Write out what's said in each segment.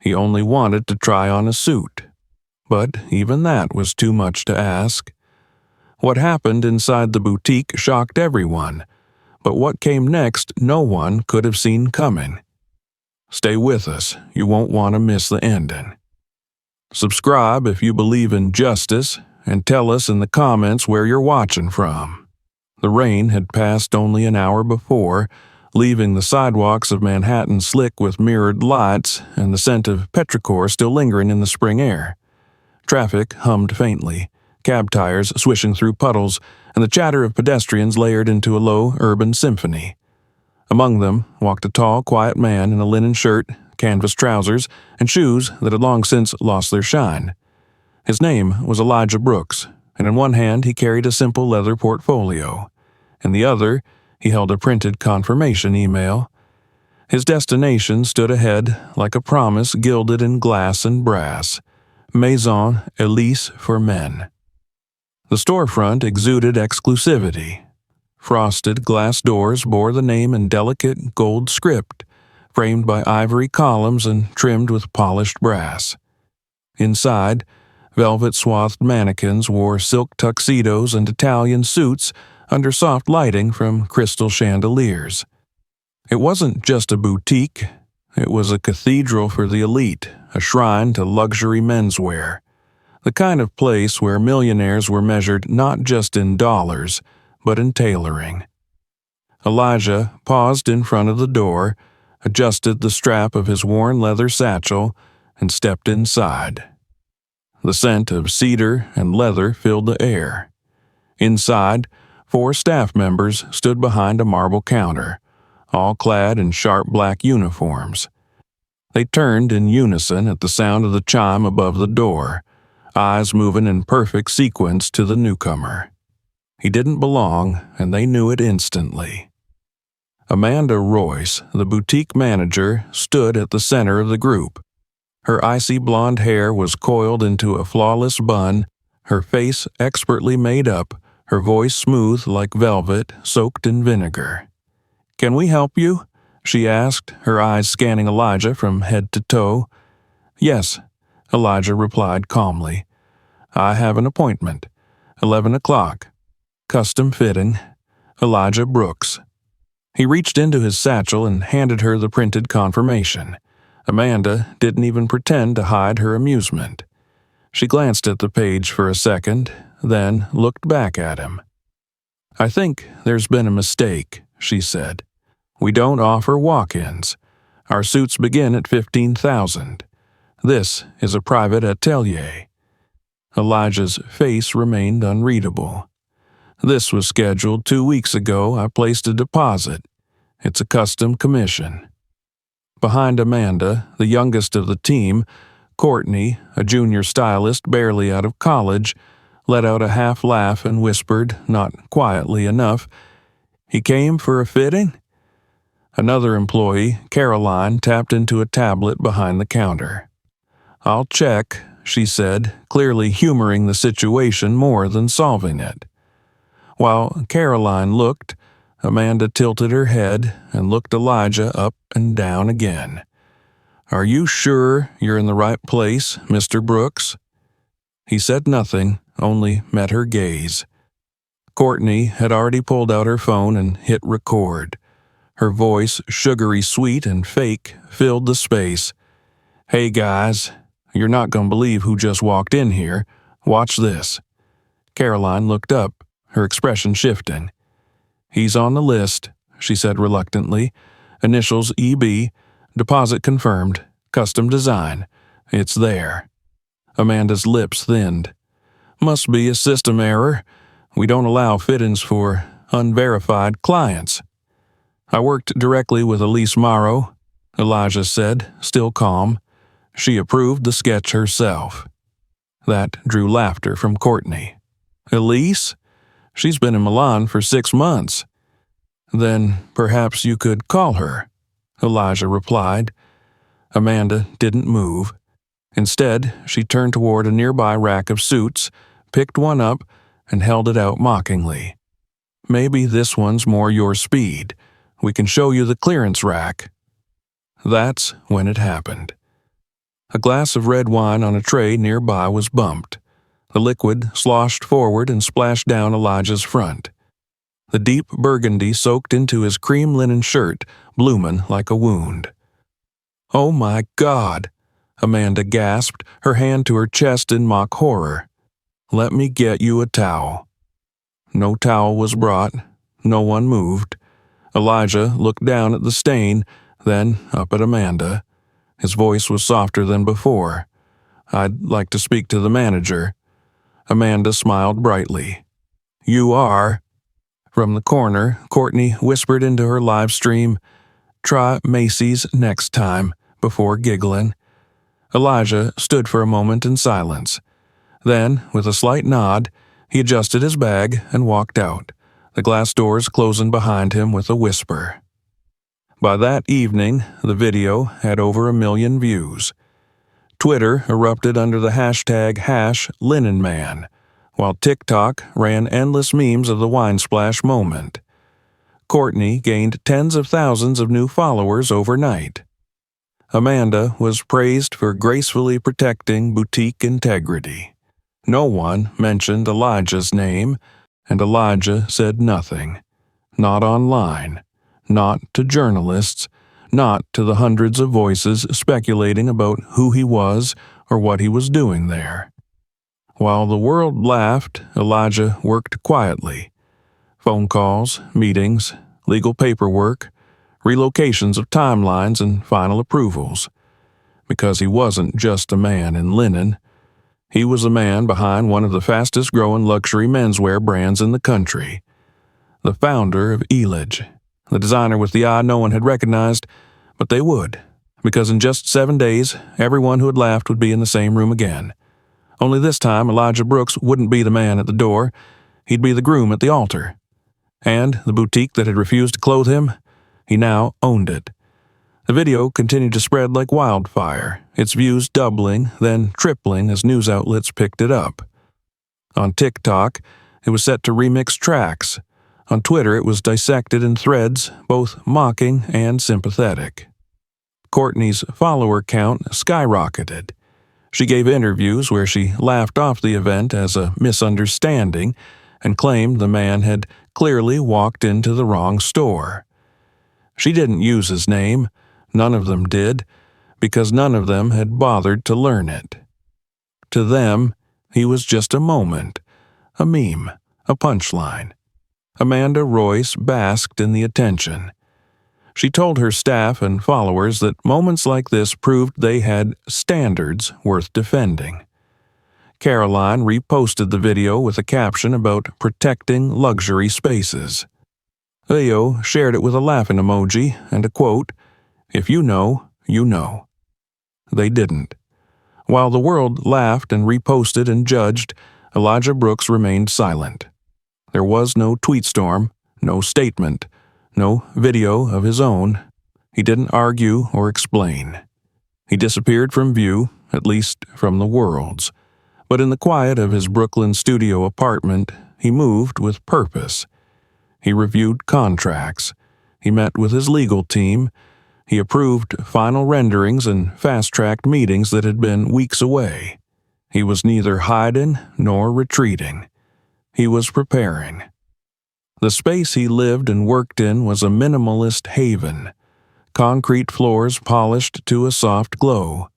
He only wanted to try on a suit. But even that was too much to ask. What happened inside the boutique shocked everyone, but what came next no one could have seen coming. Stay with us, you won't want to miss the ending. Subscribe if you believe in justice, and tell us in the comments where you're watching from. The rain had passed only an hour before, leaving the sidewalks of Manhattan slick with mirrored lights and the scent of petrichor still lingering in the spring air. Traffic hummed faintly, cab tires swishing through puddles, and the chatter of pedestrians layered into a low urban symphony. Among them walked a tall, quiet man in a linen shirt, canvas trousers, and shoes that had long since lost their shine. His name was Elijah Brooks, and in one hand he carried a simple leather portfolio. In the other, he held a printed confirmation email. His destination stood ahead like a promise gilded in glass and brass: Maison Elise for Men. The storefront exuded exclusivity. Frosted glass doors bore the name in delicate gold script, framed by ivory columns and trimmed with polished brass. Inside, velvet-swathed mannequins wore silk tuxedos and Italian suits under soft lighting from crystal chandeliers. It wasn't just a boutique, it was a cathedral for the elite, a shrine to luxury menswear. The kind of place where millionaires were measured not just in dollars, but in tailoring. Elijah paused in front of the door, adjusted the strap of his worn leather satchel, and stepped inside. The scent of cedar and leather filled the air. Inside, 4 staff members stood behind a marble counter, all clad in sharp black uniforms. They turned in unison at the sound of the chime above the door, eyes moving in perfect sequence to the newcomer. He didn't belong, and they knew it instantly. Amanda Royce, the boutique manager, stood at the center of the group. Her icy blonde hair was coiled into a flawless bun, her face expertly made up, her voice smooth like velvet soaked in vinegar. "Can we help you?" she asked, her eyes scanning Elijah from head to toe. "Yes," Elijah replied calmly. "I have an appointment. 11 o'clock. Custom fitting. Elijah Brooks." He reached into his satchel and handed her the printed confirmation. Amanda didn't even pretend to hide her amusement. She glanced at the page for a second, then looked back at him. "I think there's been a mistake," she said. "We don't offer walk-ins. Our suits begin at $15,000. This is a private atelier." Elijah's face remained unreadable. "This was scheduled 2 weeks ago. I placed a deposit. It's a custom commission." Behind Amanda, the youngest of the team, Courtney, a junior stylist barely out of college, let out a half laugh and whispered, not quietly enough, "He came for a fitting?" Another employee, Caroline, tapped into a tablet behind the counter. "I'll check," she said, clearly humoring the situation more than solving it. While Caroline looked, Amanda tilted her head and looked Elijah up and down again. "Are you sure you're in the right place, Mr. Brooks?" He said nothing, only met her gaze. Courtney had already pulled out her phone and hit record. Her voice, sugary sweet and fake, filled the space. "Hey guys, you're not gonna believe who just walked in here. Watch this." Caroline looked up, her expression shifting. "He's on the list," she said reluctantly. "Initials EB, deposit confirmed, custom design. It's there." Amanda's lips thinned. "Must be a system error. We don't allow fittings for unverified clients." "I worked directly with Elise Morrow," Elijah said, still calm. "She approved the sketch herself." That drew laughter from Courtney. "Elise? She's been in Milan for 6 months." "Then perhaps you could call her," Elijah replied. Amanda didn't move. Instead, she turned toward a nearby rack of suits, picked one up, and held it out mockingly. "Maybe this one's more your speed. We can show you the clearance rack." That's when it happened. A glass of red wine on a tray nearby was bumped. The liquid sloshed forward and splashed down Elijah's front. The deep burgundy soaked into his cream linen shirt, bloomin' like a wound. "Oh my God!" Amanda gasped, her hand to her chest in mock horror. "Let me get you a towel." No towel was brought. No one moved. Elijah looked down at the stain, then up at Amanda. His voice was softer than before. "I'd like to speak to the manager." Amanda smiled brightly. "You are?" From the corner, Courtney whispered into her live stream, "Try Macy's next time," before giggling. Elijah stood for a moment in silence. Then, with a slight nod, he adjusted his bag and walked out, the glass doors closing behind him with a whisper. By that evening, the video had over 1 million views. Twitter erupted under the hashtag #LinenMan, while TikTok ran endless memes of the wine splash moment. Courtney gained tens of thousands of new followers overnight. Amanda was praised for gracefully protecting boutique integrity. No one mentioned Elijah's name, and Elijah said nothing. Not online, not to journalists, not to the hundreds of voices speculating about who he was or what he was doing there. While the world laughed, Elijah worked quietly. Phone calls, meetings, legal paperwork, relocations of timelines, and final approvals. Because he wasn't just a man in linen. He was a man behind one of the fastest-growing luxury menswear brands in the country. The founder of Elidge, the designer with the eye no one had recognized, but they would, because in just 7 days, everyone who had laughed would be in the same room again. Only this time, Elijah Brooks wouldn't be the man at the door. He'd be the groom at the altar. And the boutique that had refused to clothe him, he now owned it. The video continued to spread like wildfire, its views doubling, then tripling as news outlets picked it up. On TikTok, it was set to remix tracks. On Twitter, it was dissected in threads, both mocking and sympathetic. Courtney's follower count skyrocketed. She gave interviews where she laughed off the event as a misunderstanding and claimed the man had clearly walked into the wrong store. She didn't use his name, none of them did, because none of them had bothered to learn it. To them, he was just a moment, a meme, a punchline. Amanda Royce basked in the attention. She told her staff and followers that moments like this proved they had standards worth defending. Caroline reposted the video with a caption about protecting luxury spaces. Leo shared it with a laughing emoji and a quote, "If you know, you know." They didn't. While the world laughed and reposted and judged, Elijah Brooks remained silent. There was no tweet storm, no statement, no video of his own. He didn't argue or explain. He disappeared from view, at least from the world's. But in the quiet of his Brooklyn studio apartment, he moved with purpose. He reviewed contracts. He met with his legal team. He approved final renderings and fast-tracked meetings that had been weeks away. He was neither hiding nor retreating. He was preparing. The space he lived and worked in was a minimalist haven. Concrete floors polished to a soft glow.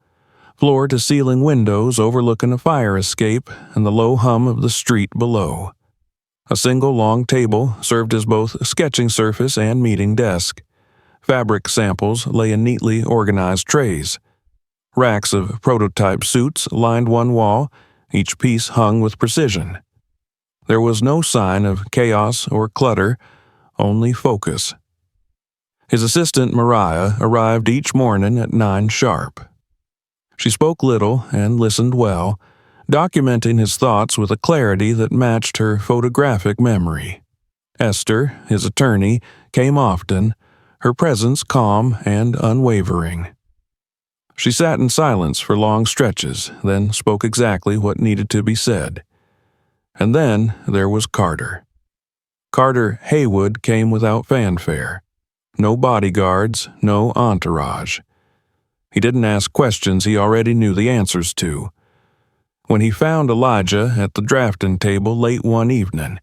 Floor-to-ceiling windows overlooking a fire escape and the low hum of the street below. A single long table served as both sketching surface and meeting desk. Fabric samples lay in neatly organized trays. Racks of prototype suits lined one wall, each piece hung with precision. There was no sign of chaos or clutter, only focus. His assistant Mariah arrived each morning at 9 sharp. She spoke little and listened well, documenting his thoughts with a clarity that matched her photographic memory. Esther, his attorney, came often, her presence calm and unwavering. She sat in silence for long stretches, then spoke exactly what needed to be said. And then there was Carter. Carter Haywood came without fanfare. No bodyguards, no entourage. He didn't ask questions he already knew the answers to. When he found Elijah at the drafting table late one evening,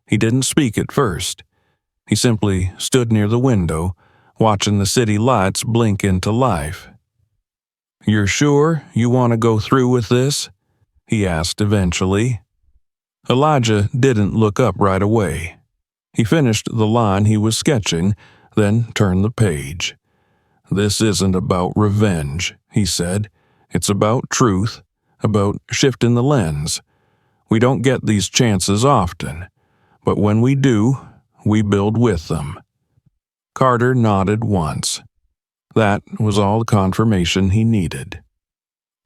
he didn't speak at first. He simply stood near the window, watching the city lights blink into life. "You're sure you want to go through with this?" he asked eventually. Elijah didn't look up right away. He finished the line he was sketching, then turned the page. "This isn't about revenge," he said. "It's about truth, about shifting the lens. We don't get these chances often, but when we do, we build with them." Carter nodded once. That was all the confirmation he needed.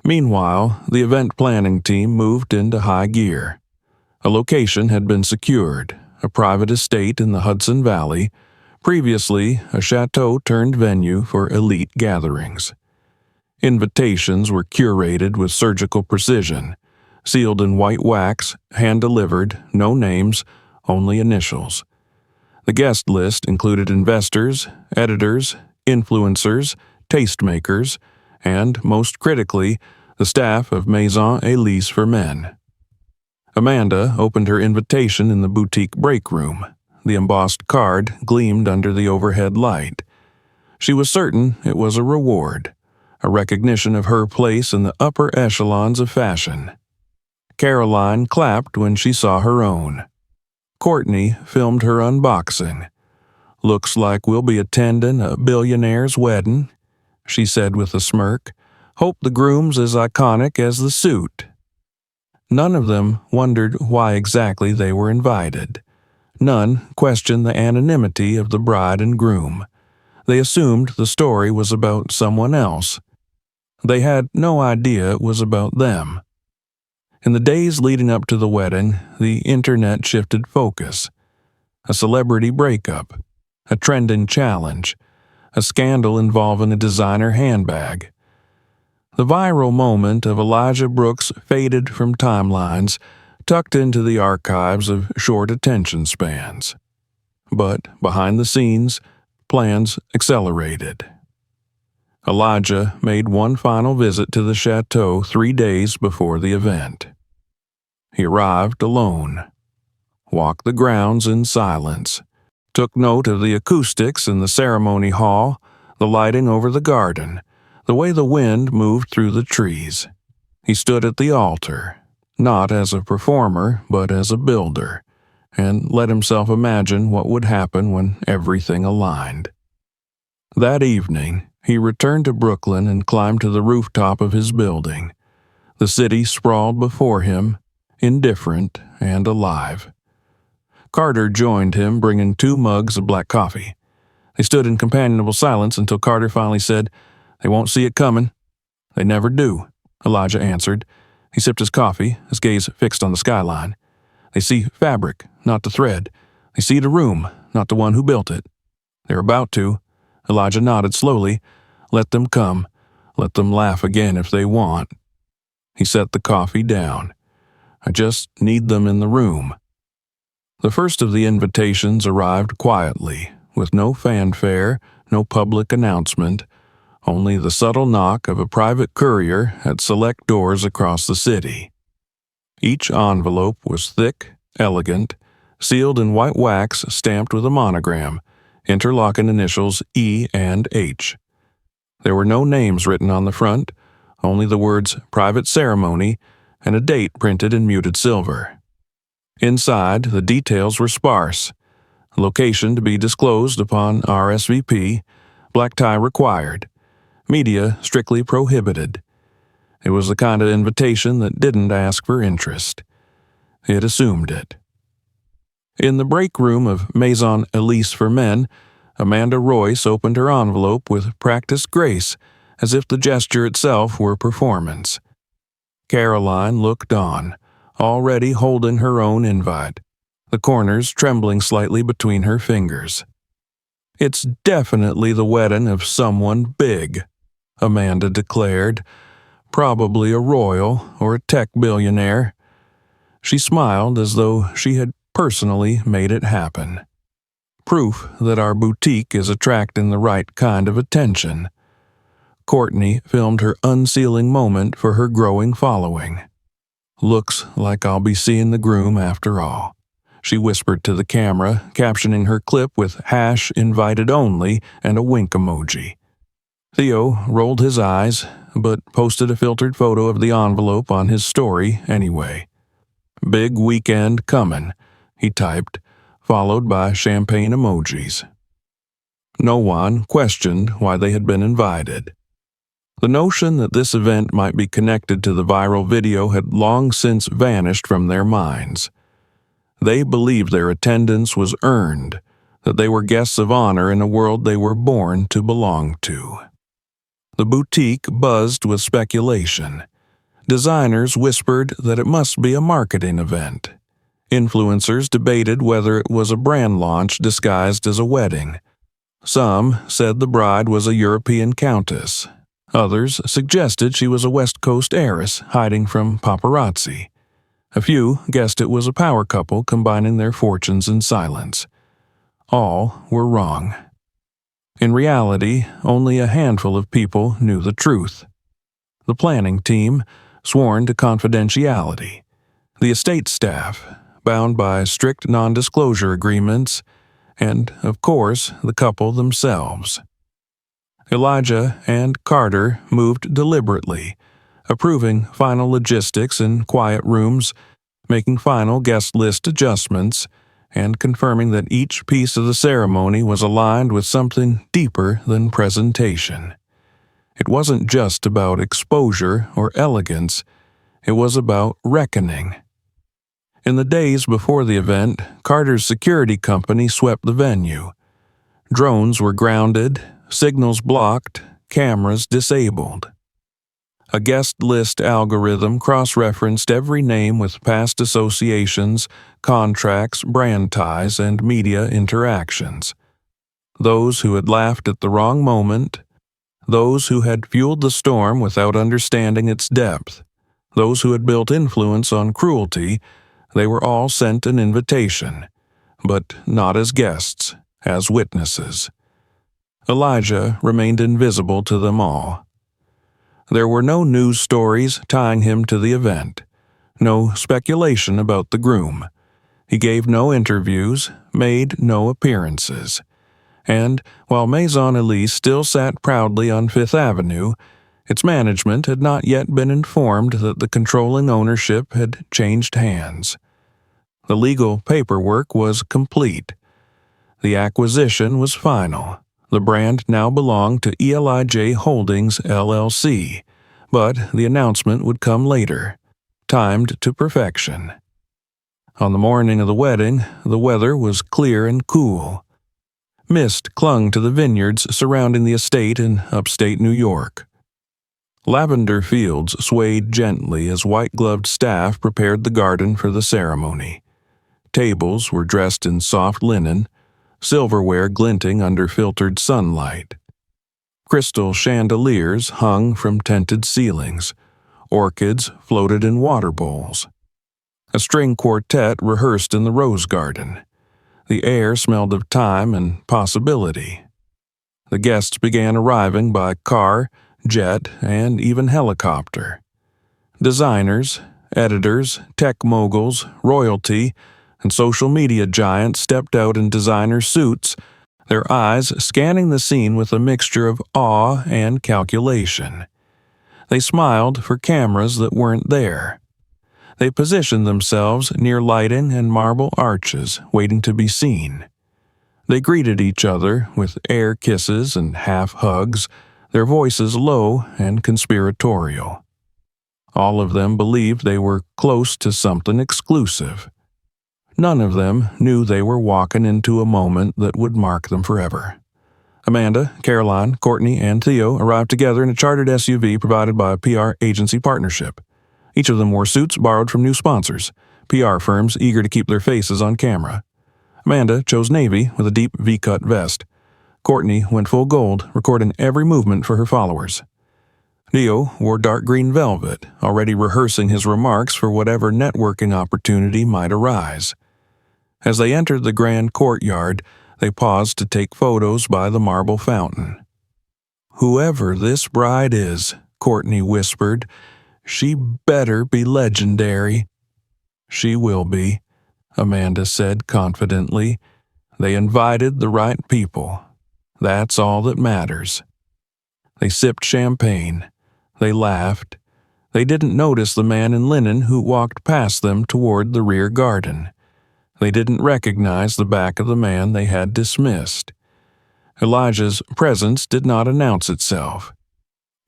Meanwhile, the event planning team moved into high gear. A location had been secured, a private estate in the Hudson Valley, previously a chateau-turned-venue for elite gatherings. Invitations were curated with surgical precision, sealed in white wax, hand-delivered, no names, only initials. The guest list included investors, editors, influencers, tastemakers, and, most critically, the staff of Maison Elise for Men. Amanda opened her invitation in the boutique break room. The embossed card gleamed under the overhead light. She was certain it was a reward, a recognition of her place in the upper echelons of fashion. Caroline clapped when she saw her own. Courtney filmed her unboxing. "Looks like we'll be attending a billionaire's wedding," she said with a smirk. "Hope the groom's as iconic as the suit." None of them wondered why exactly they were invited. None questioned the anonymity of the bride and groom. They assumed the story was about someone else. They had no idea it was about them. In the days leading up to the wedding, the internet shifted focus. A celebrity breakup, a trending challenge, a scandal involving a designer handbag. The viral moment of Elijah Brooks faded from timelines, tucked into the archives of short attention spans. But behind the scenes, plans accelerated. Elijah made one final visit to the chateau 3 days before the event. He arrived alone, walked the grounds in silence, took note of the acoustics in the ceremony hall, the lighting over the garden, the way the wind moved through the trees. He stood at the altar, not as a performer, but as a builder, and let himself imagine what would happen when everything aligned. That evening, he returned to Brooklyn and climbed to the rooftop of his building. The city sprawled before him, indifferent and alive. Carter joined him, bringing 2 mugs of black coffee. They stood in companionable silence until Carter finally said, "They won't see it coming." "They never do," Elijah answered. He sipped his coffee, his gaze fixed on the skyline. "They see fabric, not the thread. They see the room, not the one who built it." "They're about to." Elijah nodded slowly. "Let them come. Let them laugh again if they want." He set the coffee down. "I just need them in the room." The first of the invitations arrived quietly, with no fanfare, no public announcement, only the subtle knock of a private courier at select doors across the city. Each envelope was thick, elegant, sealed in white wax stamped with a monogram, interlocking initials E and H. There were no names written on the front, only the words "Private Ceremony" and a date printed in muted silver. Inside, the details were sparse. Location to be disclosed upon RSVP, black tie required. Media strictly prohibited. It was the kind of invitation that didn't ask for interest. It assumed it. In the break room of Maison Elise for Men, Amanda Royce opened her envelope with practiced grace, as if the gesture itself were performance. Caroline looked on, already holding her own invite, the corners trembling slightly between her fingers. "It's definitely the wedding of someone big," Amanda declared. "Probably a royal or a tech billionaire." She smiled as though she had personally made it happen. "Proof that our boutique is attracting the right kind of attention." Courtney filmed her unsealing moment for her growing following. "Looks like I'll be seeing the groom after all," she whispered to the camera, captioning her clip with #invited-only and a wink emoji. Theo rolled his eyes, but posted a filtered photo of the envelope on his story anyway. "Big weekend comin'," he typed, followed by champagne emojis. No one questioned why they had been invited. The notion that this event might be connected to the viral video had long since vanished from their minds. They believed their attendance was earned, that they were guests of honor in a world they were born to belong to. The boutique buzzed with speculation. Designers whispered that it must be a marketing event. Influencers debated whether it was a brand launch disguised as a wedding. Some said the bride was a European countess. Others suggested she was a West Coast heiress hiding from paparazzi. A few guessed it was a power couple combining their fortunes in silence. All were wrong. In reality, only a handful of people knew the truth. The planning team, sworn to confidentiality. The estate staff, bound by strict non-disclosure agreements. And, of course, the couple themselves. Elijah and Carter moved deliberately, approving final logistics in quiet rooms, making final guest list adjustments, and confirming that each piece of the ceremony was aligned with something deeper than presentation. It wasn't just about exposure or elegance, it was about reckoning. In the days before the event, Carter's security company swept the venue. Drones were grounded, signals blocked, cameras disabled. A guest list algorithm cross-referenced every name with past associations, contracts, brand ties, and media interactions. Those who had laughed at the wrong moment, those who had fueled the storm without understanding its depth, those who had built influence on cruelty, they were all sent an invitation, but not as guests, as witnesses. Elijah remained invisible to them all. There were no news stories tying him to the event, no speculation about the groom. He gave no interviews, made no appearances. And while Maison Elise still sat proudly on Fifth Avenue, its management had not yet been informed that the controlling ownership had changed hands. The legal paperwork was complete. The acquisition was final. The brand now belonged to ELIJ Holdings, LLC, but the announcement would come later, timed to perfection. On the morning of the wedding, the weather was clear and cool. Mist clung to the vineyards surrounding the estate in upstate New York. Lavender fields swayed gently as white-gloved staff prepared the garden for the ceremony. Tables were dressed in soft linen, silverware glinting under filtered sunlight. Crystal chandeliers hung from tinted ceilings. Orchids floated in water bowls. A string quartet rehearsed in the rose garden. The air smelled of time and possibility. The guests began arriving by car, jet, and even helicopter. Designers, editors, tech moguls, royalty, and social media giants stepped out in designer suits, their eyes scanning the scene with a mixture of awe and calculation. They smiled for cameras that weren't there. They positioned themselves near lighting and marble arches, waiting to be seen. They greeted each other with air kisses and half hugs, their voices low and conspiratorial. All of them believed they were close to something exclusive. None of them knew they were walking into a moment that would mark them forever. Amanda, Caroline, Courtney, and Theo arrived together in a chartered SUV provided by a PR agency partnership. Each of them wore suits borrowed from new sponsors, PR firms eager to keep their faces on camera. Amanda chose navy with a deep V-cut vest. Courtney went full gold, recording every movement for her followers. Theo wore dark green velvet, already rehearsing his remarks for whatever networking opportunity might arise. As they entered the grand courtyard, they paused to take photos by the marble fountain. "Whoever this bride is," Courtney whispered, "she better be legendary." "She will be," Amanda said confidently. "They invited the right people. That's all that matters." They sipped champagne. They laughed. They didn't notice the man in linen who walked past them toward the rear garden. They didn't recognize the back of the man they had dismissed. Elijah's presence did not announce itself.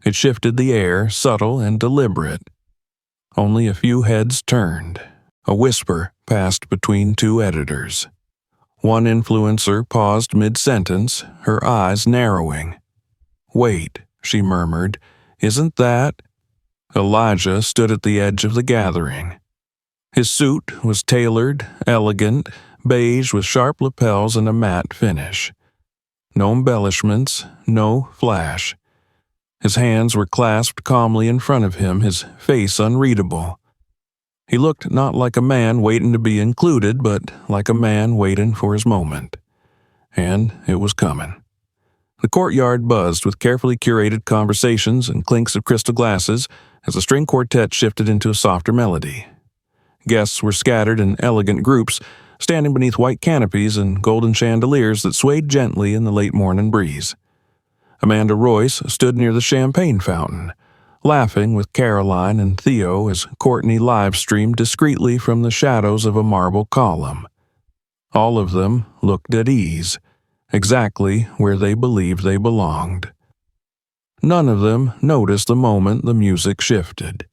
It shifted the air, subtle and deliberate. Only a few heads turned. A whisper passed between two editors. One influencer paused mid-sentence, her eyes narrowing. "Wait," she murmured, "isn't that—" Elijah stood at the edge of the gathering. His suit was tailored, elegant, beige with sharp lapels and a matte finish. No embellishments, no flash. His hands were clasped calmly in front of him, his face unreadable. He looked not like a man waiting to be included, but like a man waiting for his moment. And it was coming. The courtyard buzzed with carefully curated conversations and clinks of crystal glasses as the string quartet shifted into a softer melody. Guests were scattered in elegant groups, standing beneath white canopies and golden chandeliers that swayed gently in the late morning breeze. Amanda Royce stood near the champagne fountain, laughing with Caroline and Theo as Courtney live-streamed discreetly from the shadows of a marble column. All of them looked at ease, exactly where they believed they belonged. None of them noticed the moment the music shifted.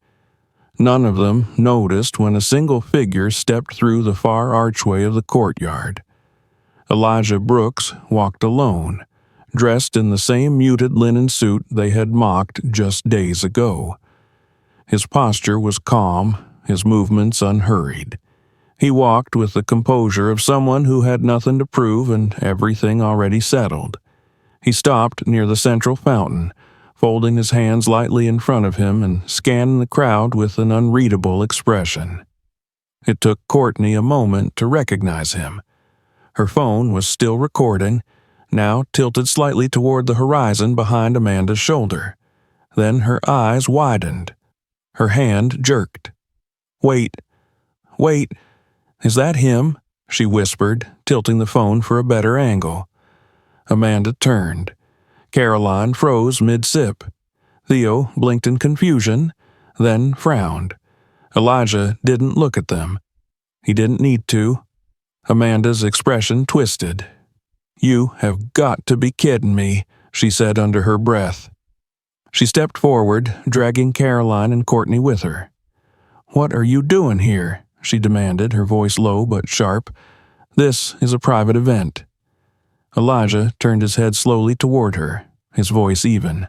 None of them noticed when a single figure stepped through the far archway of the courtyard. Elijah Brooks walked alone, dressed in the same muted linen suit they had mocked just days ago. His posture was calm, his movements unhurried. He walked with the composure of someone who had nothing to prove and everything already settled. He stopped near the central fountain, folding his hands lightly in front of him and scanning the crowd with an unreadable expression. It took Courtney a moment to recognize him. Her phone was still recording, now tilted slightly toward the horizon behind Amanda's shoulder. Then her eyes widened. Her hand jerked. "Wait, wait, is that him?" she whispered, tilting the phone for a better angle. Amanda turned. Caroline froze mid-sip. Theo blinked in confusion, then frowned. Elijah didn't look at them. He didn't need to. Amanda's expression twisted. "You have got to be kidding me," she said under her breath. She stepped forward, dragging Caroline and Courtney with her. "What are you doing here?" she demanded, her voice low but sharp. "This is a private event." Elijah turned his head slowly toward her, his voice even.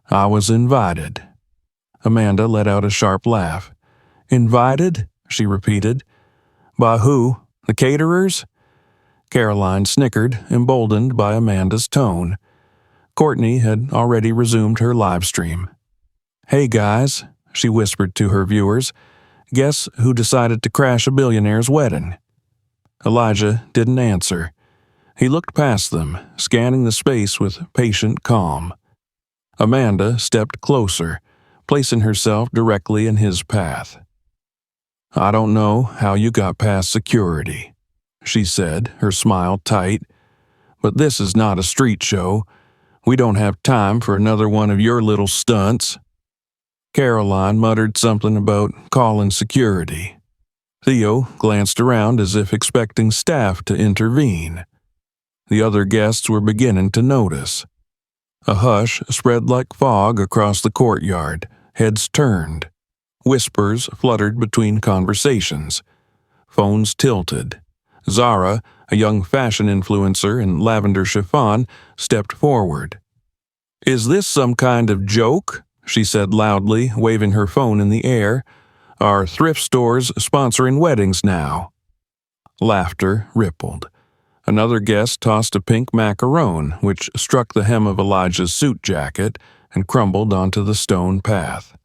"I was invited." Amanda let out a sharp laugh. "Invited?" she repeated. "By who? The caterers?" Caroline snickered, emboldened by Amanda's tone. Courtney had already resumed her live stream. "Hey guys," she whispered to her viewers, "guess who decided to crash a billionaire's wedding?" Elijah didn't answer. He looked past them, scanning the space with patient calm. Amanda stepped closer, placing herself directly in his path. "I don't know how you got past security," she said, her smile tight, "but this is not a street show. We don't have time for another one of your little stunts." Caroline muttered something about calling security. Theo glanced around as if expecting staff to intervene. The other guests were beginning to notice. A hush spread like fog across the courtyard, heads turned. Whispers fluttered between conversations. Phones tilted. Zara, a young fashion influencer in lavender chiffon, stepped forward. "Is this some kind of joke?" she said loudly, waving her phone in the air. "Are thrift stores sponsoring weddings now?" Laughter rippled. Another guest tossed a pink macaron, which struck the hem of Elijah's suit jacket and crumbled onto the stone path.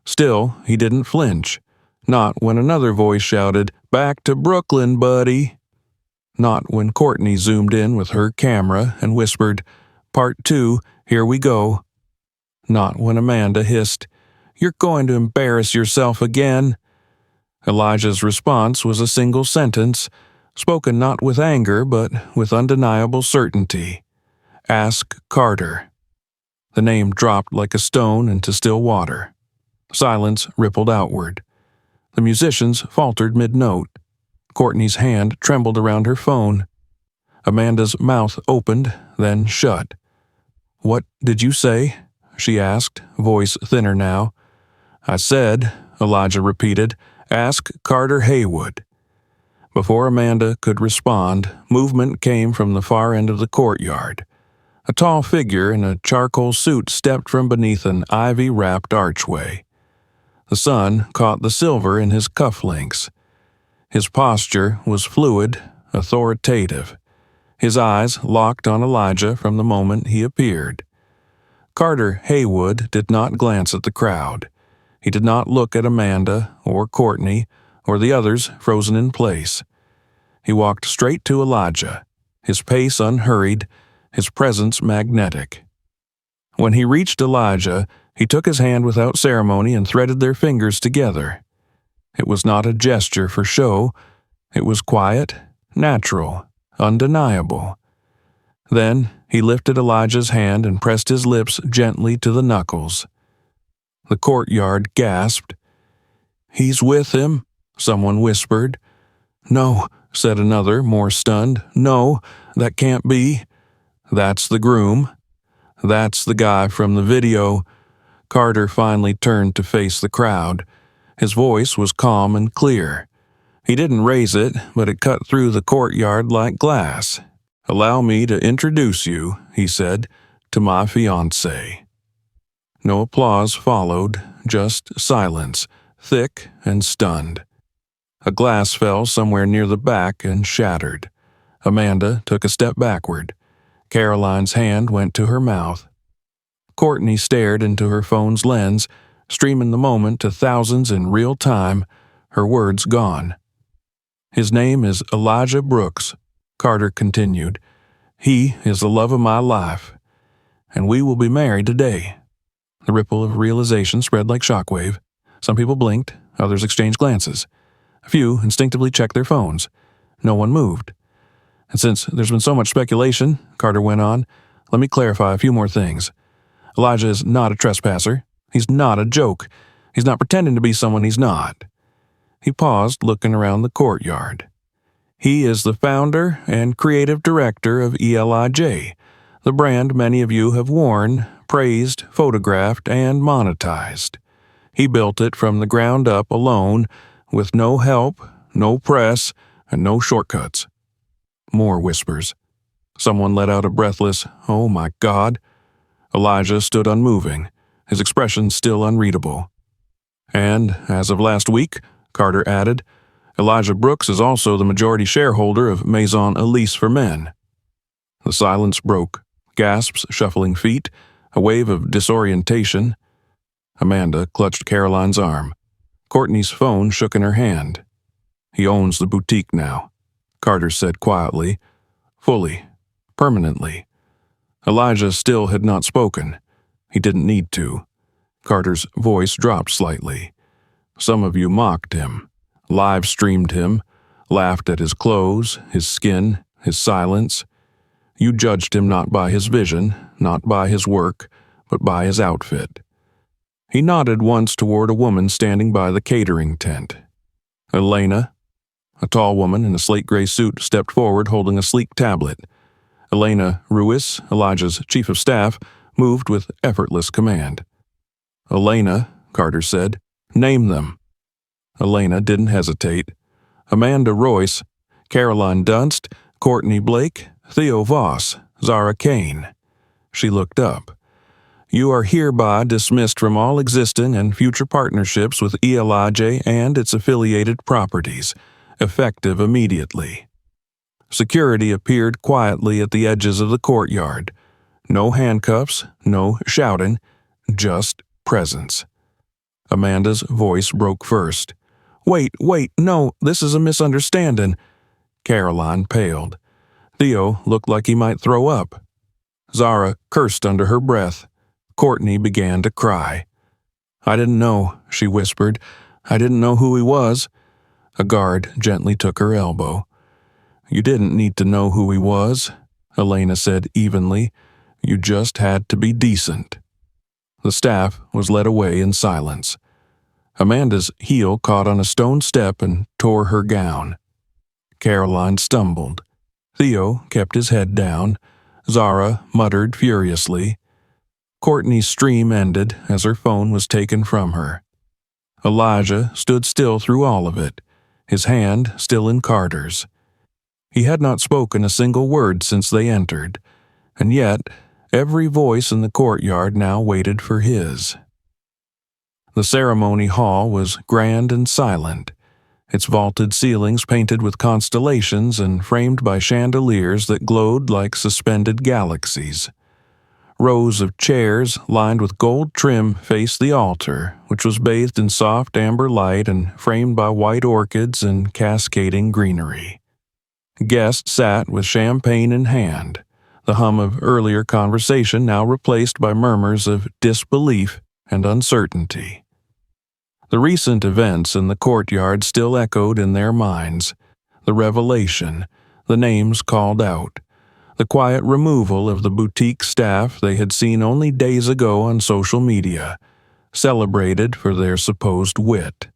Still, he didn't flinch. Not when another voice shouted, "Back to Brooklyn, buddy!" Not when Courtney zoomed in with her camera and whispered, "Part 2, Here we go. Not when Amanda hissed, "You're going to embarrass yourself again." Elijah's response was a single sentence, spoken not with anger but with undeniable certainty. "Ask Carter." The name dropped like a stone into still water. Silence rippled outward. The musicians faltered mid-note. Courtney's hand trembled around her phone. Amanda's mouth opened, then shut. "What did you say?" she asked, voice thinner now. "I said," Elijah repeated, "ask Carter Haywood." Before Amanda could respond, movement came from the far end of the courtyard. A tall figure in a charcoal suit stepped from beneath an ivy-wrapped archway. The sun caught the silver in his cufflinks. His posture was fluid, authoritative. His eyes locked on Elijah from the moment he appeared. Carter Haywood did not glance at the crowd. He did not look at Amanda or Courtney or the others frozen in place. He walked straight to Elijah, his pace unhurried, his presence magnetic. When he reached Elijah, he took his hand without ceremony and threaded their fingers together. It was not a gesture for show. It was quiet, natural, undeniable. Then he lifted Elijah's hand and pressed his lips gently to the knuckles. The courtyard gasped. "He's with him," someone whispered. "No," said another, more stunned. "No, that can't be." "That's the groom. That's the guy from the video." Carter finally turned to face the crowd. His voice was calm and clear. He didn't raise it, but it cut through the courtyard like glass. "Allow me to introduce you," he said, "to my fiancée." No applause followed, just silence, thick and stunned. A glass fell somewhere near the back and shattered. Amanda took a step backward. Caroline's hand went to her mouth. Courtney stared into her phone's lens, streaming the moment to thousands in real time, her words gone. "His name is Elijah Brooks," Carter continued. "He is the love of my life, and we will be married today." The ripple of realization spread like shockwave. Some people blinked, others exchanged glances. A few instinctively checked their phones. No one moved. "And since there's been so much speculation," Carter went on, "let me clarify a few more things. Elijah is not a trespasser. He's not a joke. He's not pretending to be someone he's not." He paused, looking around the courtyard. "He is the founder and creative director of ELIJ, the brand many of you have worn, praised, photographed, and monetized. He built it from the ground up alone, with no help, no press, and no shortcuts." More whispers. Someone let out a breathless, "Oh my God." Elijah stood unmoving, his expression still unreadable. "And, as of last week," Carter added, "Elijah Brooks is also the majority shareholder of Maison Elise for Men." The silence broke, gasps, shuffling feet, a wave of disorientation. Amanda clutched Caroline's arm. Courtney's phone shook in her hand. "He owns the boutique now," Carter said quietly. "Fully. Permanently." Elijah still had not spoken. He didn't need to. Carter's voice dropped slightly. "Some of you mocked him, live-streamed him, laughed at his clothes, his skin, his silence. You judged him not by his vision, not by his work, but by his outfit." He nodded once toward a woman standing by the catering tent. "Elena?" A tall woman in a slate-gray suit stepped forward holding a sleek tablet. Elena Ruiz, Elijah's chief of staff, moved with effortless command. "Elena," Carter said, "name them." Elena didn't hesitate. "Amanda Royce, Caroline Dunst, Courtney Blake, Theo Voss, Zara Kane." She looked up. "You are hereby dismissed from all existing and future partnerships with ELIJ and its affiliated properties, effective immediately." Security appeared quietly at the edges of the courtyard. No handcuffs, no shouting, just presence. Amanda's voice broke first. Wait, no, this is a misunderstanding." Caroline paled. Theo looked like he might throw up. Zara cursed under her breath. Courtney began to cry. "I didn't know," she whispered. "I didn't know who he was." A guard gently took her elbow. "You didn't need to know who he was," Elena said evenly. "You just had to be decent." The staff was led away in silence. Amanda's heel caught on a stone step and tore her gown. Caroline stumbled. Theo kept his head down. Zara muttered furiously. Courtney's stream ended as her phone was taken from her. Elijah stood still through all of it, his hand still in Carter's. He had not spoken a single word since they entered, and yet every voice in the courtyard now waited for his. The ceremony hall was grand and silent, its vaulted ceilings painted with constellations and framed by chandeliers that glowed like suspended galaxies. Rows of chairs lined with gold trim faced the altar, which was bathed in soft amber light and framed by white orchids and cascading greenery. Guests sat with champagne in hand, the hum of earlier conversation now replaced by murmurs of disbelief and uncertainty. The recent events in the courtyard still echoed in their minds: the revelation, the names called out, the quiet removal of the boutique staff they had seen only days ago on social media, celebrated for their supposed wit.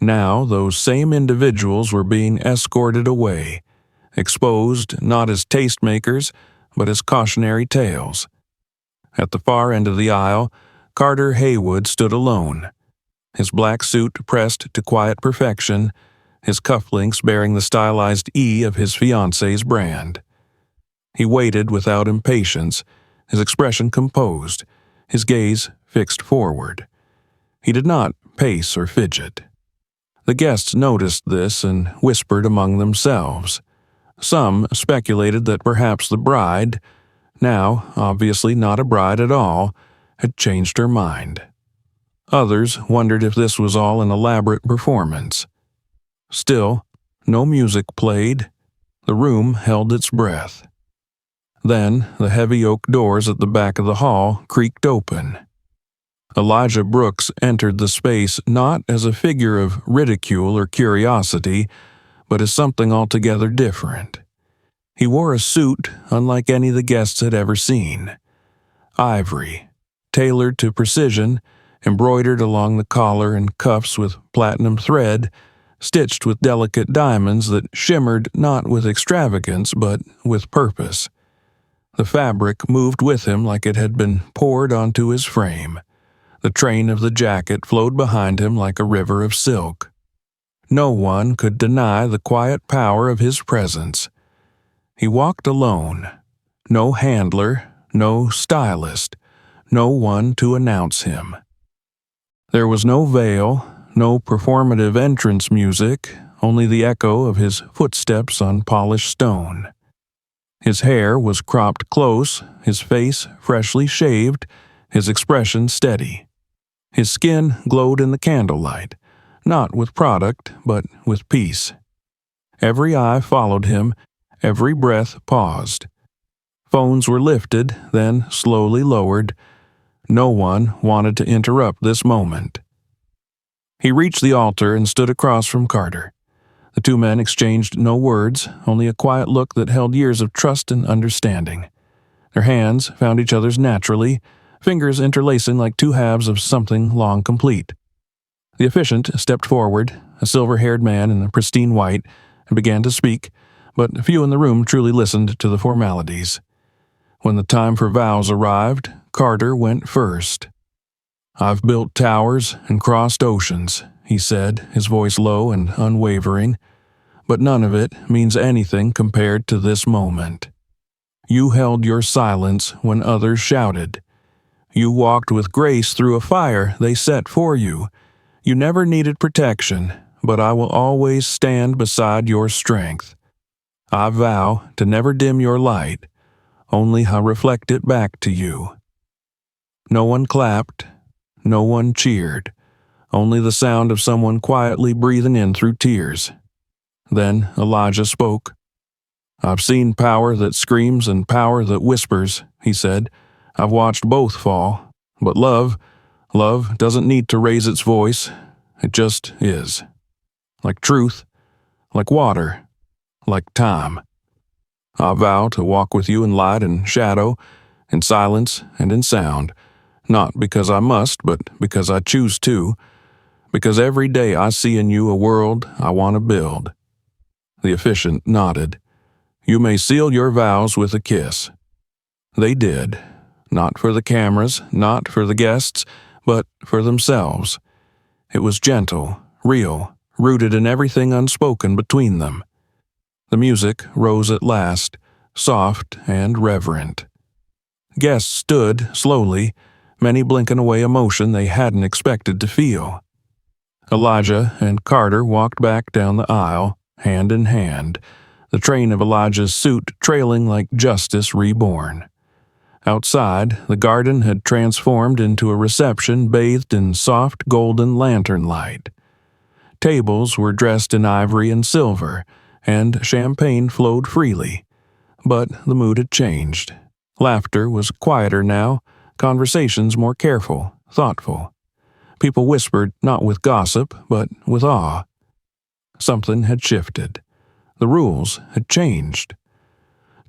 Now those same individuals were being escorted away, exposed not as tastemakers, but as cautionary tales. At the far end of the aisle, Carter Haywood stood alone, his black suit pressed to quiet perfection, his cufflinks bearing the stylized E of his fiancée's brand. He waited without impatience, his expression composed, his gaze fixed forward. He did not pace or fidget. The guests noticed this and whispered among themselves. Some speculated that perhaps the bride, now obviously not a bride at all, had changed her mind. Others wondered if this was all an elaborate performance. Still, no music played. The room held its breath. Then the heavy oak doors at the back of the hall creaked open. Elijah Brooks entered the space not as a figure of ridicule or curiosity, but as something altogether different. He wore a suit unlike any the guests had ever seen. Ivory, tailored to precision, embroidered along the collar and cuffs with platinum thread, stitched with delicate diamonds that shimmered not with extravagance but with purpose. The fabric moved with him like it had been poured onto his frame. The train of the jacket flowed behind him like a river of silk. No one could deny the quiet power of his presence. He walked alone. No handler, no stylist, no one to announce him. There was no veil, no performative entrance music, only the echo of his footsteps on polished stone. His hair was cropped close, his face freshly shaved, his expression steady. His skin glowed in the candlelight, not with product, but with peace. Every eye followed him, every breath paused. Phones were lifted, then slowly lowered. No one wanted to interrupt this moment. He reached the altar and stood across from Carter. The two men exchanged no words, only a quiet look that held years of trust and understanding. Their hands found each other's naturally, fingers interlacing like two halves of something long complete. The officiant stepped forward, a silver-haired man in a pristine white, and began to speak, but few in the room truly listened to the formalities. When the time for vows arrived, Carter went first. "I've built towers and crossed oceans," he said, his voice low and unwavering, "but none of it means anything compared to this moment. You held your silence when others shouted. You walked with grace through a fire they set for you. You never needed protection, but I will always stand beside your strength. I vow to never dim your light, only I reflect it back to you." No one clapped, no one cheered, only the sound of someone quietly breathing in through tears. Then Elijah spoke. "I've seen power that screams and power that whispers," he said. "I've watched both fall. But love doesn't need to raise its voice. It just is. Like truth, like water, like time. I vow to walk with you in light and shadow, in silence and in sound, not because I must, but because I choose to, because every day I see in you a world I want to build." The officiant nodded. "You may seal your vows with a kiss." They did, not for the cameras, not for the guests, but for themselves. It was gentle, real, rooted in everything unspoken between them. The music rose at last, soft and reverent. Guests stood slowly, many blinking away emotion they hadn't expected to feel. Elijah and Carter walked back down the aisle, hand in hand, the train of Elijah's suit trailing like justice reborn. Outside, the garden had transformed into a reception bathed in soft golden lantern light. Tables were dressed in ivory and silver, and champagne flowed freely. But the mood had changed. Laughter was quieter now, conversations more careful, thoughtful. People whispered not with gossip, but with awe. Something had shifted. The rules had changed.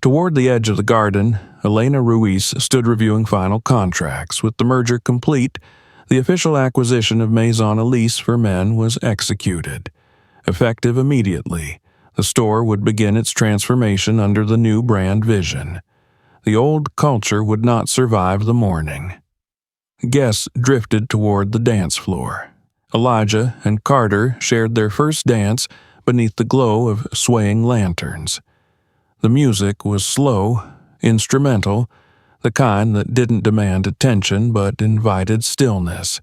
Toward the edge of the garden, Elena Ruiz stood reviewing final contracts. With the merger complete, the official acquisition of Maison Elise for Men was executed. Effective immediately, the store would begin its transformation under the new brand vision. The old culture would not survive the morning. Guests drifted toward the dance floor. Elijah and Carter shared their first dance beneath the glow of swaying lanterns. The music was slow, instrumental, the kind that didn't demand attention but invited stillness.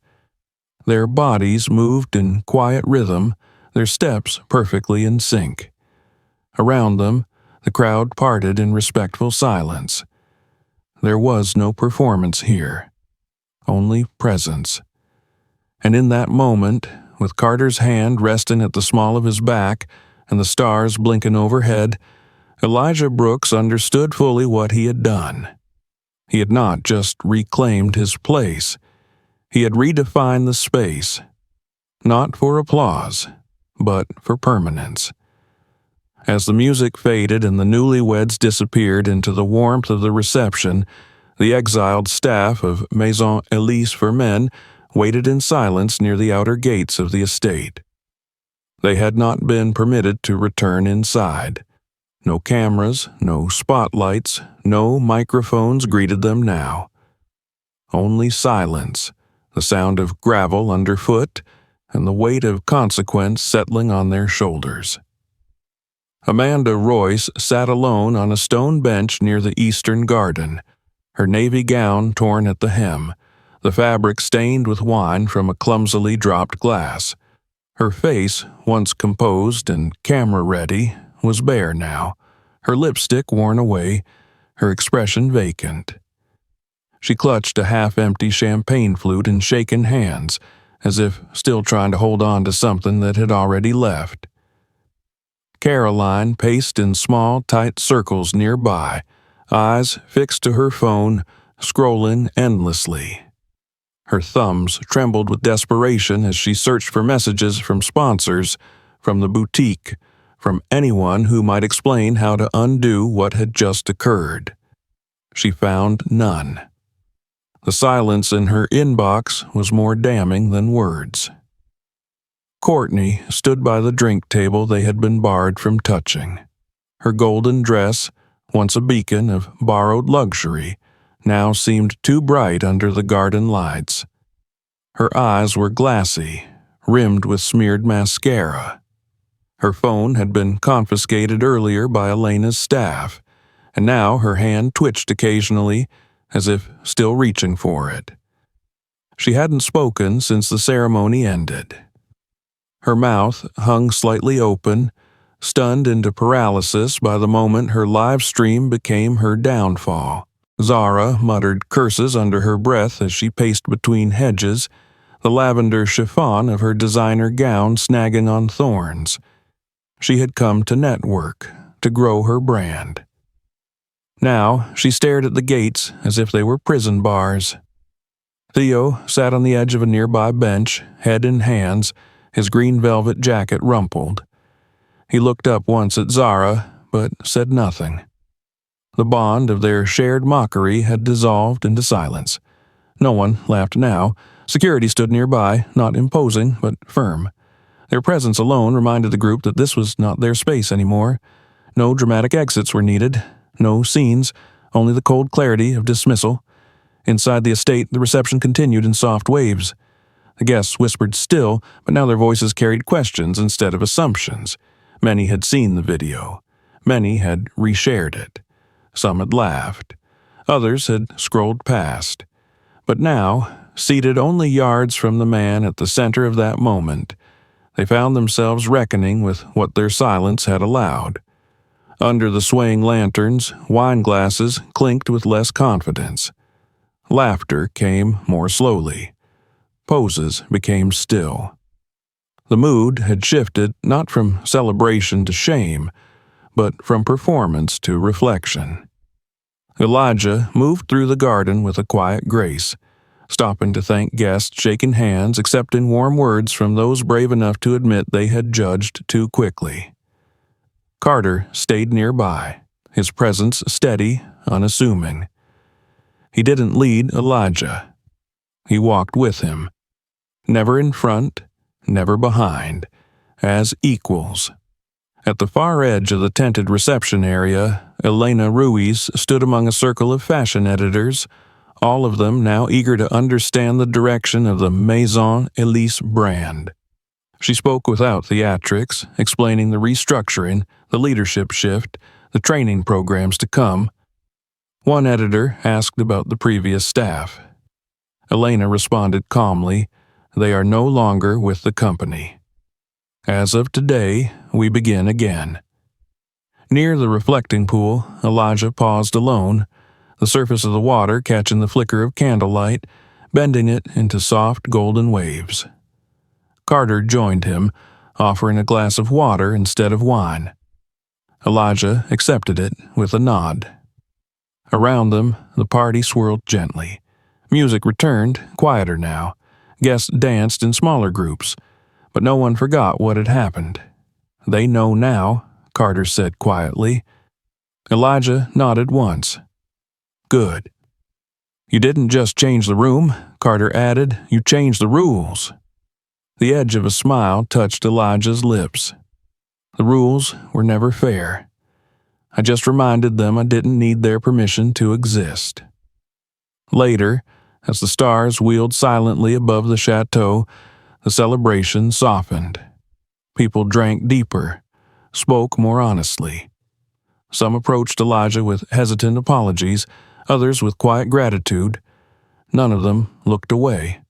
Their bodies moved in quiet rhythm, their steps perfectly in sync. Around them, the crowd parted in respectful silence. There was no performance here, only presence. And in that moment, with Carter's hand resting at the small of his back and the stars blinking overhead, Elijah Brooks understood fully what he had done. He had not just reclaimed his place. He had redefined the space, not for applause, but for permanence. As the music faded and the newlyweds disappeared into the warmth of the reception, the exiled staff of Maison Elise for Men waited in silence near the outer gates of the estate. They had not been permitted to return inside. No cameras, no spotlights, no microphones greeted them now. Only silence, the sound of gravel underfoot, and the weight of consequence settling on their shoulders. Amanda Royce sat alone on a stone bench near the eastern garden, her navy gown torn at the hem, the fabric stained with wine from a clumsily dropped glass. Her face, once composed and camera-ready, was bare now, her lipstick worn away, her expression vacant. She clutched a half-empty champagne flute in shaken hands, as if still trying to hold on to something that had already left. Caroline paced in small, tight circles nearby, eyes fixed to her phone, scrolling endlessly. Her thumbs trembled with desperation as she searched for messages from sponsors, from the boutique, from anyone who might explain how to undo what had just occurred. She found none. The silence in her inbox was more damning than words. Courtney stood by the drink table they had been barred from touching. Her golden dress, once a beacon of borrowed luxury, now seemed too bright under the garden lights. Her eyes were glassy, rimmed with smeared mascara. Her phone had been confiscated earlier by Elena's staff, and now her hand twitched occasionally, as if still reaching for it. She hadn't spoken since the ceremony ended. Her mouth hung slightly open, stunned into paralysis by the moment her live stream became her downfall. Zara muttered curses under her breath as she paced between hedges, the lavender chiffon of her designer gown snagging on thorns. She had come to network, to grow her brand. Now she stared at the gates as if they were prison bars. Theo sat on the edge of a nearby bench, head in hands, his green velvet jacket rumpled. He looked up once at Zara, but said nothing. The bond of their shared mockery had dissolved into silence. No one laughed now. Security stood nearby, not imposing, but firm. Their presence alone reminded the group that this was not their space anymore. No dramatic exits were needed, no scenes, only the cold clarity of dismissal. Inside the estate, the reception continued in soft waves. The guests whispered still, but now their voices carried questions instead of assumptions. Many had seen the video. Many had reshared it. Some had laughed. Others had scrolled past. But now, seated only yards from the man at the center of that moment, they found themselves reckoning with what their silence had allowed. Under the swaying lanterns, wine glasses clinked with less confidence. Laughter came more slowly. Poses became still. The mood had shifted not from celebration to shame, but from performance to reflection. Elijah moved through the garden with a quiet grace, stopping to thank guests, shaking hands, accepting warm words from those brave enough to admit they had judged too quickly. Carter stayed nearby, his presence steady, unassuming. He didn't lead Elijah. He walked with him, never in front, never behind, as equals. At the far edge of the tented reception area, Elena Ruiz stood among a circle of fashion editors, all of them now eager to understand the direction of the Maison Elise brand. She spoke without theatrics, explaining the restructuring, the leadership shift, the training programs to come. One editor asked about the previous staff. Elena responded calmly, "They are no longer with the company. As of today, we begin again." Near the reflecting pool, Elijah paused alone, the surface of the water catching the flicker of candlelight, bending it into soft golden waves. Carter joined him, offering a glass of water instead of wine. Elijah accepted it with a nod. Around them, the party swirled gently. Music returned, quieter now. Guests danced in smaller groups, but no one forgot what had happened. "They know now," Carter said quietly. Elijah nodded once. "Good." "You didn't just change the room," Carter added. "You changed the rules." The edge of a smile touched Elijah's lips. "The rules were never fair. I just reminded them I didn't need their permission to exist." Later, as the stars wheeled silently above the chateau, the celebration softened. People drank deeper, spoke more honestly. Some approached Elijah with hesitant apologies, others with quiet gratitude. None of them looked away.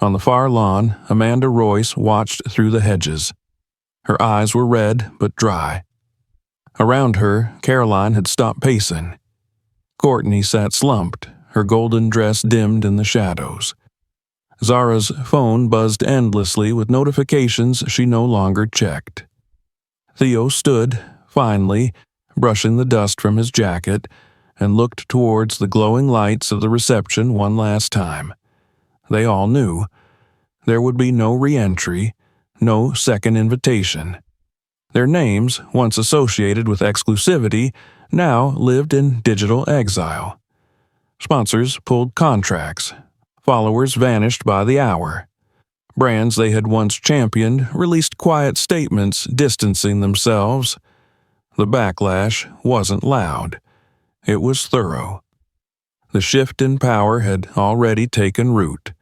On the far lawn, Amanda Royce watched through the hedges. Her eyes were red but dry. Around her, Caroline had stopped pacing. Courtney sat slumped, her golden dress dimmed in the shadows. Zara's phone buzzed endlessly with notifications she no longer checked. Theo stood, finally, brushing the dust from his jacket, and looked towards the glowing lights of the reception one last time. They all knew. There would be no re-entry, no second invitation. Their names, once associated with exclusivity, now lived in digital exile. Sponsors pulled contracts. Followers vanished by the hour. Brands they had once championed released quiet statements distancing themselves. The backlash wasn't loud. It was thorough. The shift in power had already taken root,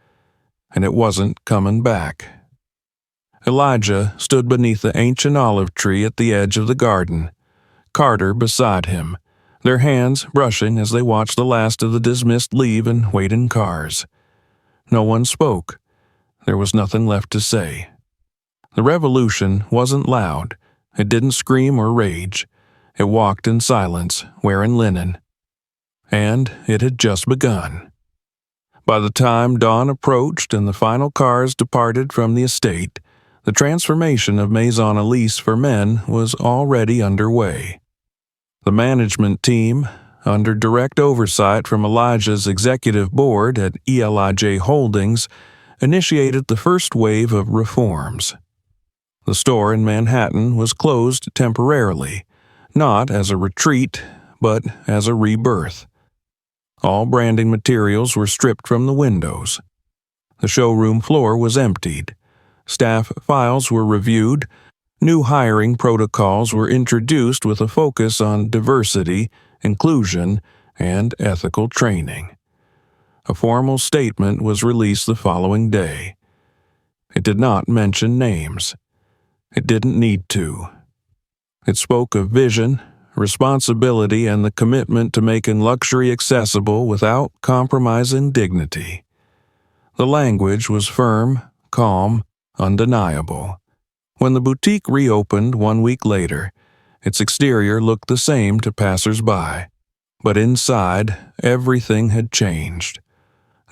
and it wasn't coming back. Elijah stood beneath the ancient olive tree at the edge of the garden, Carter beside him, their hands brushing as they watched the last of the dismissed leave and wait in cars. No one spoke. There was nothing left to say. The revolution wasn't loud. It didn't scream or rage. It walked in silence, wearing linen. And it had just begun. By the time dawn approached and the final cars departed from the estate, The transformation of Maison Elise for men was already underway. The management team, under direct oversight from Elijah's executive board at ELIJ Holdings, initiated the first wave of reforms. The store in Manhattan was closed temporarily, not as a retreat, but as a rebirth. All branding materials were stripped from the windows. The showroom floor was emptied. Staff files were reviewed. New hiring protocols were introduced with a focus on diversity, inclusion, and ethical training. A formal statement was released the following day. It did not mention names. It didn't need to. It spoke of vision, responsibility, and the commitment to making luxury accessible without compromising dignity. The language was firm, calm, undeniable. When the boutique reopened 1 week later, its exterior looked the same to passers-by, but inside, everything had changed.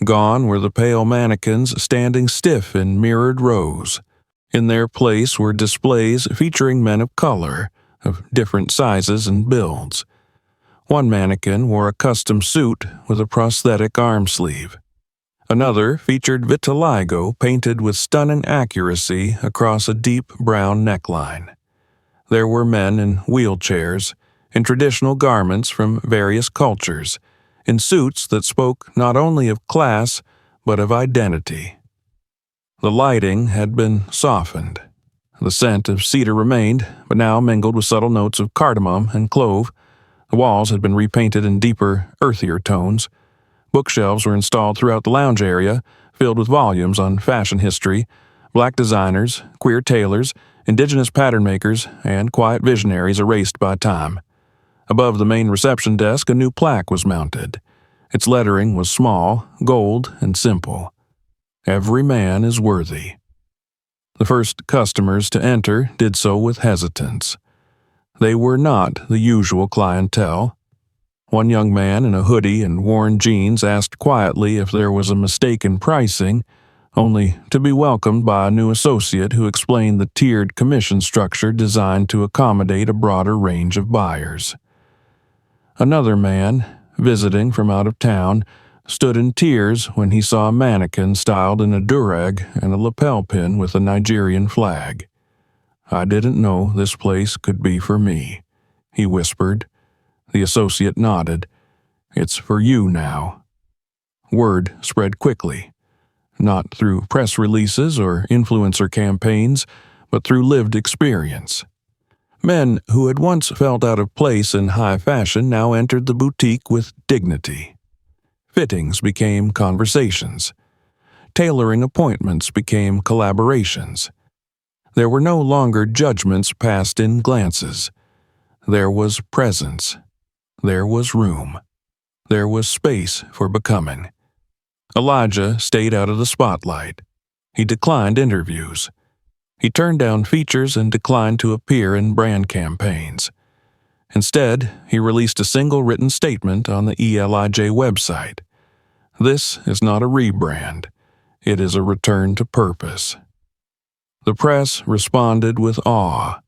Gone were the pale mannequins standing stiff in mirrored rows. In their place were displays featuring men of color, of different sizes and builds. One mannequin wore a custom suit with a prosthetic arm sleeve. Another featured vitiligo painted with stunning accuracy across a deep brown neckline. There were men in wheelchairs, in traditional garments from various cultures, in suits that spoke not only of class but of identity. The lighting had been softened. The scent of cedar remained, but now mingled with subtle notes of cardamom and clove. The walls had been repainted in deeper, earthier tones. Bookshelves were installed throughout the lounge area, filled with volumes on fashion history, black designers, queer tailors, indigenous pattern makers, and quiet visionaries erased by time. Above the main reception desk, a new plaque was mounted. Its lettering was small, gold, and simple. Every man is worthy. The first customers to enter did so with hesitance. They were not the usual clientele. One young man in a hoodie and worn jeans asked quietly if there was a mistake in pricing, only to be welcomed by a new associate who explained the tiered commission structure designed to accommodate a broader range of buyers. Another man, visiting from out of town, stood in tears when he saw a mannequin styled in a durag and a lapel pin with a Nigerian flag. "I didn't know this place could be for me," he whispered. The associate nodded. "It's for you now." Word spread quickly, not through press releases or influencer campaigns, but through lived experience. Men who had once felt out of place in high fashion now entered the boutique with dignity. Fittings became conversations. Tailoring appointments became collaborations. There were no longer judgments passed in glances. There was presence. There was room. There was space for becoming. Elijah stayed out of the spotlight. He declined interviews. He turned down features and declined to appear in brand campaigns. Instead, he released a single written statement on the ELIJ website. This is not a rebrand. It is a return to purpose. The press responded with awe.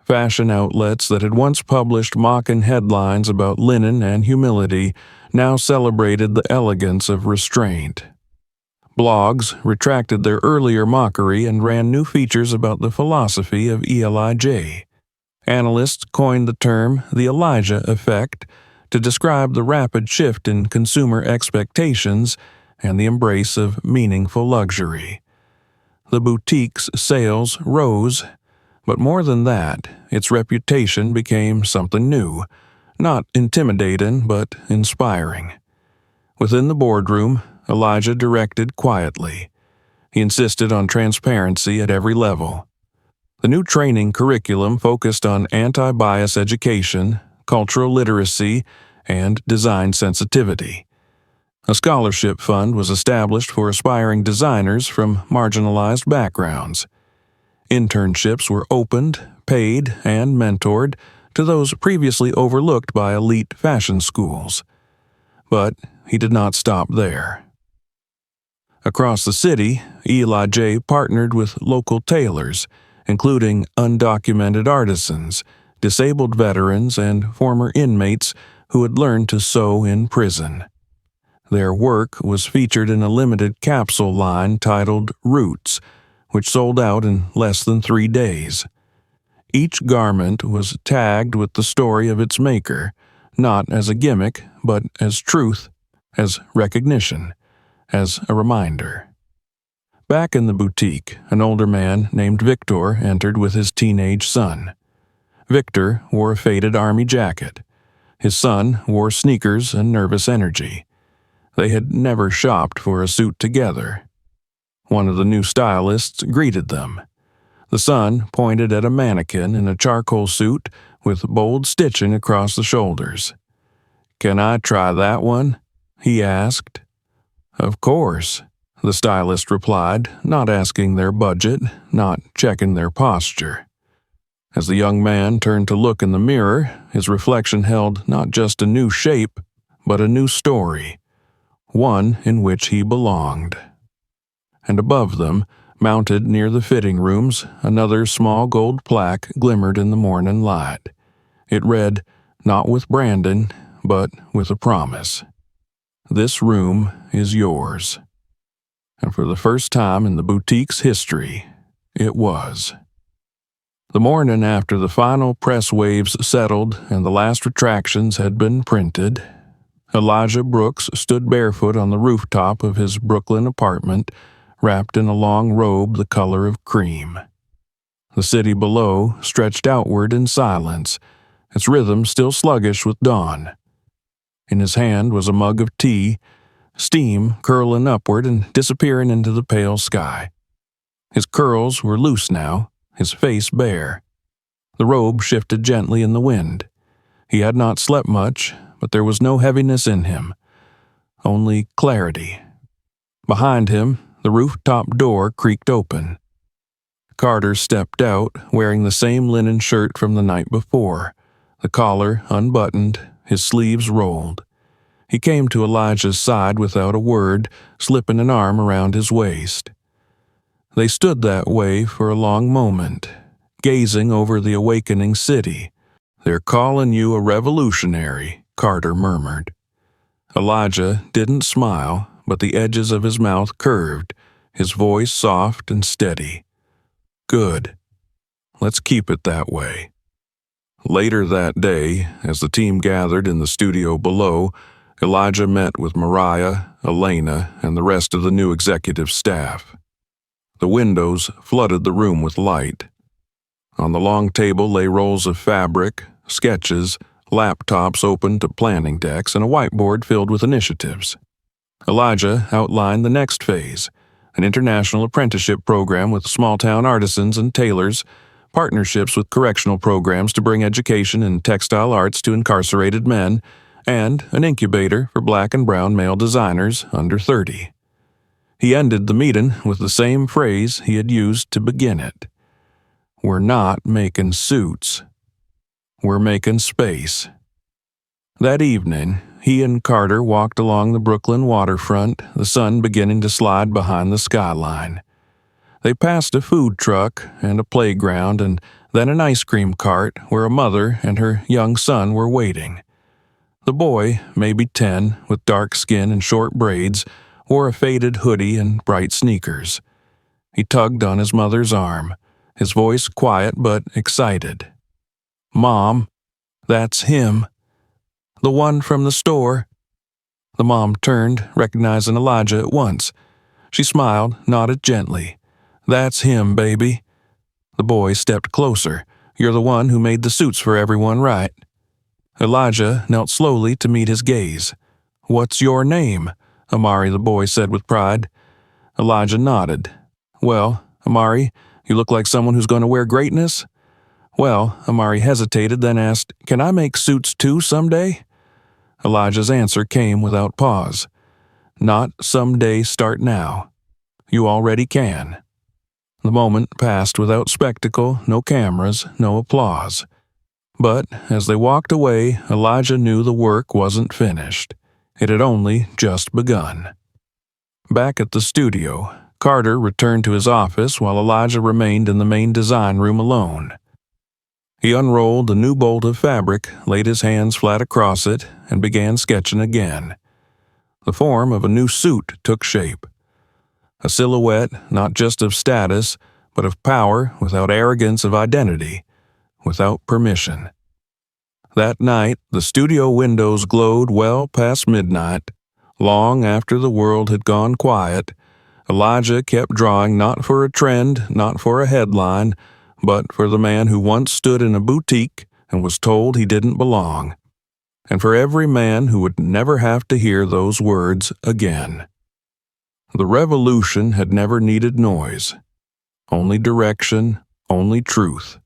Fashion outlets that had once published mocking headlines about linen and humility now celebrated the elegance of restraint. Blogs retracted their earlier mockery and ran new features about the philosophy of ELIJ. Analysts coined the term the Elijah effect to describe the rapid shift in consumer expectations and the embrace of meaningful luxury. The boutique's sales rose, but more than that, its reputation became something new, not intimidating but inspiring. Within the boardroom, Elijah directed quietly. He insisted on transparency at every level. The new training curriculum focused on anti-bias education, cultural literacy, and design sensitivity. A scholarship fund was established for aspiring designers from marginalized backgrounds. Internships were opened, paid, and mentored to those previously overlooked by elite fashion schools. But he did not stop there. Across the city, Eli J. partnered with local tailors, including undocumented artisans, disabled veterans, and former inmates who had learned to sew in prison. Their work was featured in a limited capsule line titled Roots, which sold out in less than 3 days. Each garment was tagged with the story of its maker, not as a gimmick, but as truth, as recognition, as a reminder. Back in the boutique, an older man named Victor entered with his teenage son. Victor wore a faded army jacket. His son wore sneakers and nervous energy. They had never shopped for a suit together. One of the new stylists greeted them. The son pointed at a mannequin in a charcoal suit with bold stitching across the shoulders. "Can I try that one?" he asked. "Of course," the stylist replied, not asking their budget, not checking their posture. As the young man turned to look in the mirror, his reflection held not just a new shape, but a new story, one in which he belonged. And above them, mounted near the fitting rooms, another small gold plaque glimmered in the morning light. It read, not with Brandon, but with a promise. "This room is yours." And for the first time in the boutique's history, it was. The morning after the final press waves settled and the last retractions had been printed, Elijah Brooks stood barefoot on the rooftop of his Brooklyn apartment, wrapped in a long robe the color of cream. The city below stretched outward in silence, its rhythm still sluggish with dawn. In his hand was a mug of tea, steam curling upward and disappearing into the pale sky. His curls were loose now, his face bare. The robe shifted gently in the wind. He had not slept much, but there was no heaviness in him, only clarity. Behind him, the rooftop door creaked open. Carter stepped out, wearing the same linen shirt from the night before, the collar unbuttoned, his sleeves rolled. He came to Elijah's side without a word, slipping an arm around his waist. They stood that way for a long moment, gazing over the awakening city. "They're calling you a revolutionary," Carter murmured. Elijah didn't smile, but the edges of his mouth curved, his voice soft and steady. "Good. Let's keep it that way." Later that day, as the team gathered in the studio below, Elijah met with Mariah, Elena, and the rest of the new executive staff. The windows flooded the room with light. On the long table lay rolls of fabric, sketches, laptops open to planning decks, and a whiteboard filled with initiatives. Elijah outlined the next phase, an international apprenticeship program with small-town artisans and tailors, partnerships with correctional programs to bring education in textile arts to incarcerated men, and an incubator for black and brown male designers under 30. He ended the meeting with the same phrase he had used to begin it. "We're not making suits. We're making space." That evening, he and Carter walked along the Brooklyn waterfront, the sun beginning to slide behind the skyline. They passed a food truck and a playground and then an ice cream cart where a mother and her young son were waiting. The boy, maybe 10, with dark skin and short braids, wore a faded hoodie and bright sneakers. He tugged on his mother's arm, his voice quiet but excited. "Mom, that's him. The one from the store." The mom turned, recognizing Elijah at once. She smiled, nodded gently. "That's him, baby." The boy stepped closer. "You're the one who made the suits for everyone, right?" Elijah knelt slowly to meet his gaze. "What's your name?" Amari the boy said with pride. Elijah nodded. "Well, Amari, you look like someone who's going to wear greatness." "Well," Amari hesitated, then asked, "Can I make suits too someday?" Elijah's answer came without pause. "Not someday, start now. You already can." The moment passed without spectacle, no cameras, no applause. But as they walked away, Elijah knew the work wasn't finished. It had only just begun. Back at the studio, Carter returned to his office while Elijah remained in the main design room alone. He unrolled a new bolt of fabric, laid his hands flat across it, and began sketching again. The form of a new suit took shape. A silhouette not just of status, but of power without arrogance of identity, without permission. That night, the studio windows glowed well past midnight. Long after the world had gone quiet, Elijah kept drawing not for a trend, not for a headline, but for the man who once stood in a boutique and was told he didn't belong, and for every man who would never have to hear those words again. The revolution had never needed noise. Only direction, only truth.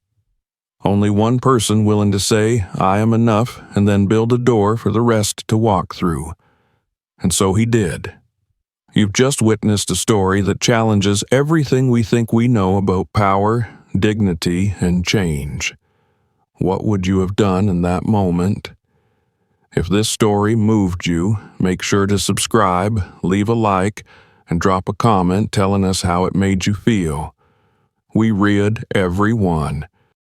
Only one person willing to say, "I am enough," and then build a door for the rest to walk through. And so he did. You've just witnessed a story that challenges everything we think we know about power, dignity, and change. What would you have done in that moment? If this story moved you, make sure to subscribe, leave a like, and drop a comment telling us how it made you feel. We read every one.